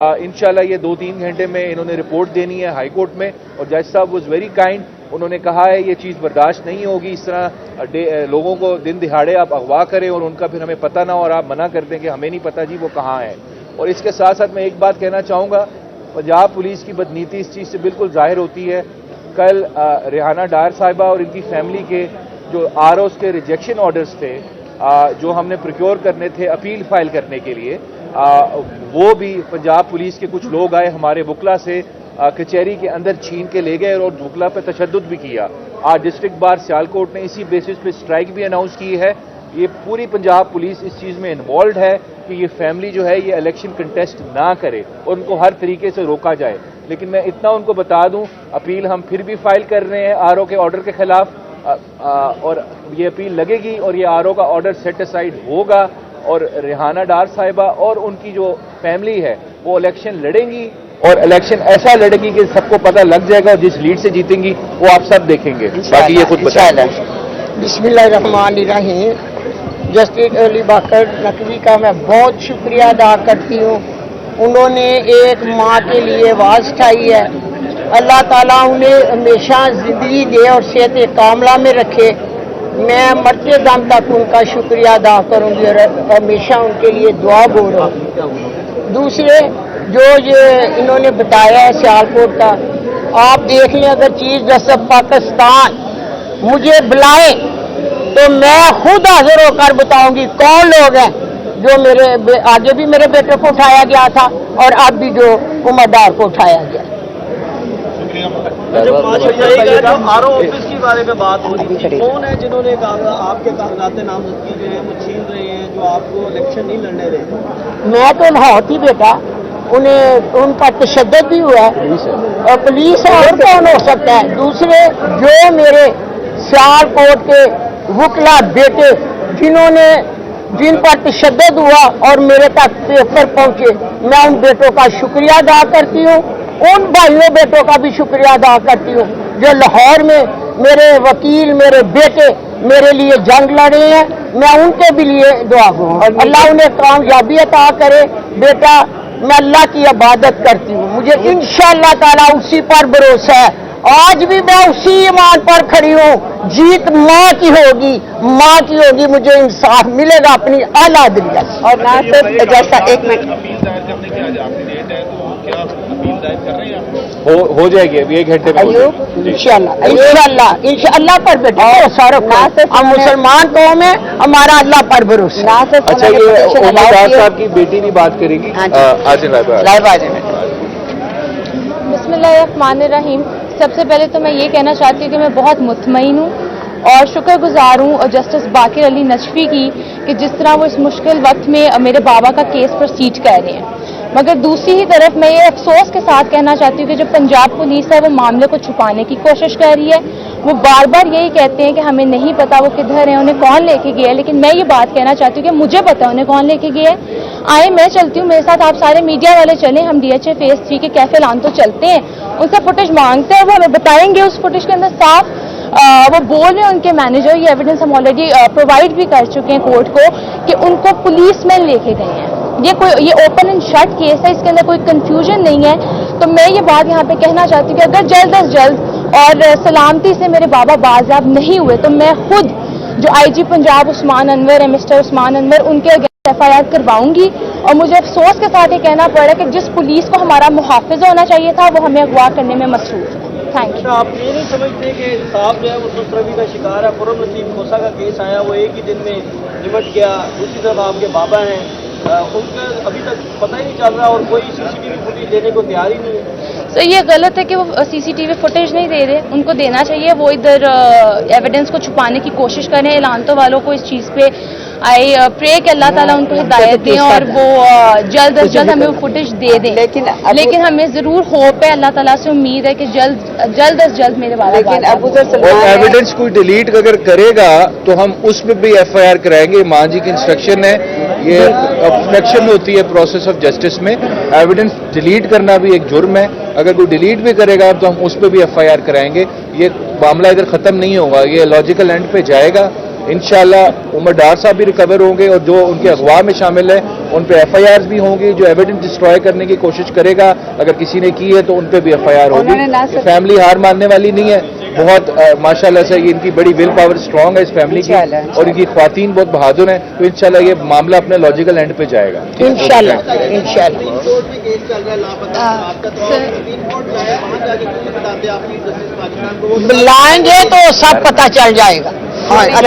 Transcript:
इंशाल्लाह ये 2-3 घंटे में इन्होंने रिपोर्ट देनी है हाई कोर्ट में, और जज साहब वाज वेरी काइंड। उन्होंने कहा है ये चीज़ बर्दाश्त नहीं होगी, इस तरह लोगों को दिन दिहाड़े आप अगवा करें और उनका फिर हमें पता ना हो और आप मना कर दें कि हमें नहीं पता जी वो कहाँ है। और इसके साथ साथ मैं एक बात कहना चाहूँगा, पंजाब पुलिस की बदनीति इस चीज़ से बिल्कुल जाहिर होती है। कल रेहाना डार साहिबा और इनकी फैमिली के जो आरओज़ के रिजेक्शन ऑर्डर्स थे, जो हमने प्रोक्योर करने थे अपील फाइल करने के लिए, वो भी पंजाब पुलिस के कुछ लोग आए हमारे वकला से कचहरी के अंदर छीन के ले गए और वकला पर तशद्दुद भी किया। आज डिस्ट्रिक्ट बार सियालकोट ने इसी बेसिस पे स्ट्राइक भी अनाउंस की है। ये पूरी पंजाब पुलिस इस चीज़ में इन्वॉल्व है कि ये फैमिली जो है ये इलेक्शन कंटेस्ट ना करे और उनको हर तरीके से रोका जाए। लेकिन मैं इतना उनको बता दूं, अपील हम फिर भी फाइल कर रहे हैं आरओ के ऑर्डर के खिलाफ, और ये अपील लगेगी और ये आरओ का ऑर्डर सेट असाइड होगा और रेहाना डार साहिबा और उनकी जो फैमिली है वो इलेक्शन लड़ेंगी और इलेक्शन ऐसा लड़ेगी कि सबको पता लग जाएगा और जिस लीड से जीतेंगी वो आप सब देखेंगे। बाकी ये खुद बताएं। बिस्मिल्लाहिर्रहमानिर्रहीम। जस्टिस अली बकर नकवी का मैं बहुत शुक्रिया अदा करती हूँ। उन्होंने एक माँ के लिए आवाज़ उठाई है। अल्लाह ताला उन्हें हमेशा ज़िंदगी दे और सेहत कामला में रखे। मैं मरते दम तक उनका शुक्रिया अदा करूँगी और हमेशा उनके लिए दुआ बोलूँ। दूसरे जो ये इन्होंने बताया है सियालकोट का, आप देख लें, अगर चीफ जस्टिस पाकिस्तान मुझे बुलाए तो मैं खुद हाजिर होकर बताऊंगी कौन लोग हैं जो मेरे आगे भी मेरे बेटे को उठाया गया था और अब भी जो उम्रदार को उठाया गया। जो आरओ ऑफिस के बारे में बात हो रही थी, कौन है जिन्होंने आपके कागजात नामजदगी जो है वो छीन रहे हैं, जो आपको इलेक्शन नहीं लड़ने रहे? मैं तो लाहौर थी बेटा, उन्हें उन पर तशद्दुद भी हुआ है और पुलिस है और कौन हो सकता है। दूसरे जो मेरे सियालकोट के वकला बेटे जिन पर तशद्दुद हुआ और मेरे तक पेपर पहुंचे, मैं उन बेटों का शुक्रिया अदा करती हूँ। उन भाइयों बेटों का भी शुक्रिया अदा करती हूँ जो लाहौर में मेरे वकील मेरे बेटे मेरे लिए जंग लड़े हैं। मैं उनके भी लिए दुआ करूँ, अल्लाह उन्हें कामयाबी अता करे। बेटा, मैं अल्लाह की इबादत करती हूँ, मुझे इंशाअल्लाह ताला उसी पर भरोसा है। आज भी मैं उसी ईमान पर खड़ी हूँ। जीत माँ की होगी, मुझे इंसाफ मिलेगा अपनी आला अदलिया से। और ना सिर्फ जैसा एक मिनट हो जाएगी अभी 1 घंटे में। इंशाअल्लाह पर बेटा हम मुसलमान कौम है, हमारा अल्लाह पर भरोसा। अच्छा, ये उमर साहब की बेटी भी बात करेगी। बिस्मिल्लाहिर्रहमानिर्रहीम। सबसे पहले तो मैं ये कहना चाहती हूँ कि मैं बहुत मुतमईन हूँ और शुक्रगुजार हूँ और जस्टिस बाकिर अली नजफी की कि जिस तरह वो इस मुश्किल वक्त में मेरे बाबा का केस प्रोसीड कर रहे हैं। मगर दूसरी ही तरफ मैं ये अफसोस के साथ कहना चाहती हूँ कि जो पंजाब पुलिस है वो मामले को छुपाने की कोशिश कर रही है। वो बार बार यही कहते हैं कि हमें नहीं पता वो किधर है, उन्हें कौन लेके गया है। लेकिन मैं ये बात कहना चाहती हूँ कि मुझे पता है उन्हें कौन लेके गया है। आए मैं चलती हूँ, मेरे साथ आप सारे मीडिया वाले चलें, हम DHA फेज 3 के कैफे लान तो चलते हैं, उनसे फुटेज मांगते हैं, वो हमें बताएंगे। उस फुटेज के अंदर साफ वो बोल रहे हैं उनके मैनेजर, ये एविडेंस हम ऑलरेडी प्रोवाइड भी कर चुके हैं कोर्ट को, कि उनको पुलिसमैन लेके गए हैं। ये ओपन एंड शट केस है, इसके अंदर कोई कंफ्यूजन नहीं है। तो मैं ये बात यहाँ पे कहना चाहती हूँ कि अगर जल्द अज जल्द और सलामती से मेरे बाबा बाजियाब नहीं हुए तो मैं खुद जो IG पंजाब उस्मान अनवर है, मिस्टर उस्मान अनवर, उनके अगेंस्ट FIR करवाऊंगी। और मुझे अफसोस के साथ ये कहना पड़ा कि जिस पुलिस को हमारा मुहाफिज होना चाहिए था वो हमें अगवा करने में मसरूफ है। Thank you. आप ये नहीं समझते कि साहब जो है वो सुस्रवी का शिकार है? पुरम नसीब खोसा का केस आया, वो एक ही दिन में निपट गया। दूसरी तरफ आपके बाबा हैं, उनका अभी तक पता ही नहीं चल रहा और कोई CCTV फुटेज देने को तैयार ही नहीं है। तो ये गलत है कि वो CCTV फुटेज नहीं दे रहे, उनको देना चाहिए। वो इधर एविडेंस को छुपाने की कोशिश करें। एलानतो वालों को इस चीज़ पे आई प्रे कि अल्लाह ताला उनको हिदायत दें और वो जल्द अज जल्द हमें वो फुटेज दे दें। लेकिन हमें ज़रूर होप है, अल्लाह ताला से उम्मीद है कि जल्द अज जल्द मेरे वाला। और एविडेंस कोई डिलीट अगर करेगा तो हम उस पर भी FIR कराएंगे। मां जी की इंस्ट्रक्शन है, ये ऑब्स्ट्रक्शन होती है प्रोसेस ऑफ जस्टिस में। एविडेंस डिलीट करना भी एक जुर्म है, अगर कोई डिलीट भी करेगा तो हम उस पर भी FIR कराएंगे। ये मामला इधर खत्म नहीं होगा, ये लॉजिकल एंड पे जाएगा इंशाल्लाह उमर डार साहब भी रिकवर होंगे और जो उनके अगवा में शामिल है उन पे FIRs भी होंगी। जो एविडेंस डिस्ट्रॉय करने की कोशिश करेगा अगर किसी ने की है तो उन पे भी FIR होगी। फैमिली हार मानने वाली नहीं है, बहुत माशाल्लाह से इनकी बड़ी विल पावर स्ट्रांग है इस फैमिली की, और इनकी ख्वातीन बहुत बहादुर हैं। तो इंशाल्लाह ये मामला अपने लॉजिकल एंड पे जाएगा इंशाल्लाह इंशाल्लाह। कोर्ट में केस चल रहा है लापता आपका, तो सुप्रीम कोर्ट जो है वहाँ जाके क्यों नहीं बताते आपकी जस्टिस पाकिस्तान को? बुलाएंगे तो सब पता चल जाएगा। हाँ, अच्छा।